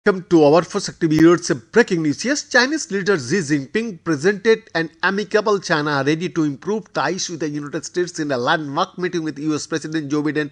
Welcome to our first active years breaking news. Yes, Chinese leader Xi Jinping presented an amicable China ready to improve ties with the United States in a landmark meeting with US President Joe Biden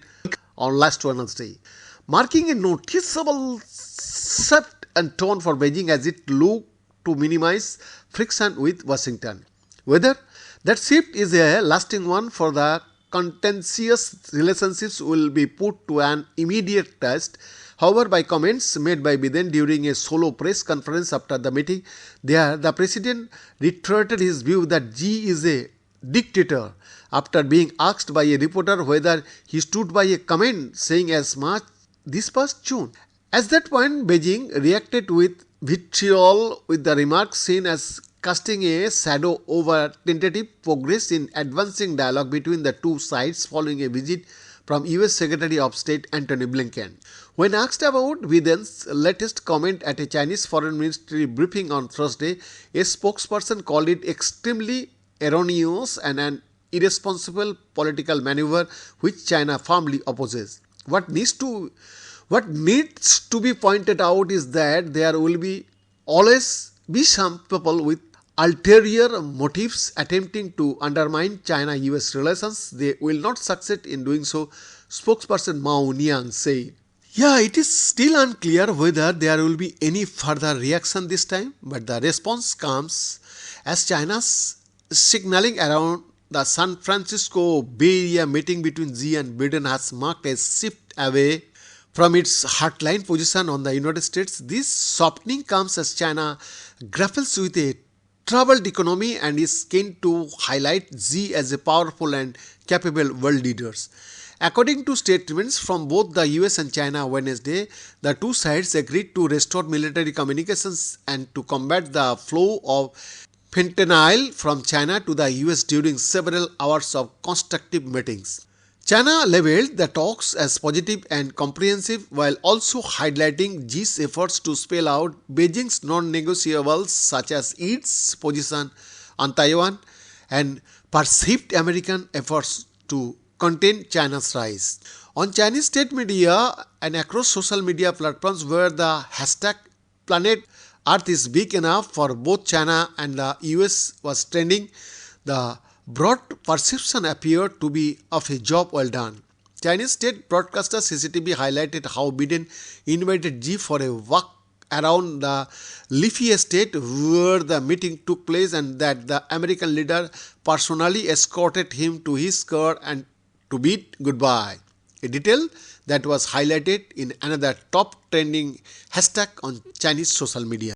on last Wednesday, marking a noticeable shift and tone for Beijing as it looked to minimize friction with Washington. Whether that shift is a lasting one for the contentious relationships will be put to an immediate test. However, by comments made by Biden during a solo press conference after the meeting, the president reiterated his view that Xi is a dictator after being asked by a reporter whether he stood by a comment saying as much this past June. At that point, Beijing reacted with vitriol, with the remarks seen as casting a shadow over tentative progress in advancing dialogue between the two sides following a visit from US Secretary of State Antony Blinken. When asked about Biden's latest comment at a Chinese foreign ministry briefing on Thursday, a spokesperson called it extremely erroneous and an irresponsible political maneuver which China firmly opposes. What needs to be pointed out is that there will always be some people with ulterior motives attempting to undermine China-US relations. They will not succeed in doing so, spokesperson Mao Niang said. Yeah, it is still unclear whether there will be any further reaction this time, but the response comes as China's signaling around the San Francisco Bay Area meeting between Xi and Biden has marked a shift away from its hardline position on the United States. This softening comes as China grapples with a troubled economy and is keen to highlight Xi as a powerful and capable world leader. According to statements from both the US and China Wednesday, the two sides agreed to restore military communications and to combat the flow of fentanyl from China to the US during several hours of constructive meetings. China labeled the talks as positive and comprehensive while also highlighting Xi's efforts to spell out Beijing's non-negotiables such as its position on Taiwan and perceived American efforts to contain China's rise. On Chinese state media and across social media platforms where the hashtag Planet Earth is big enough for both China and the US was trending, the broad perception appeared to be of a job well done. Chinese state broadcaster CCTV highlighted how Biden invited Xi for a walk around the leafy estate where the meeting took place and that the American leader personally escorted him to his car and to bid goodbye. A detail that was highlighted in another top trending hashtag on Chinese social media.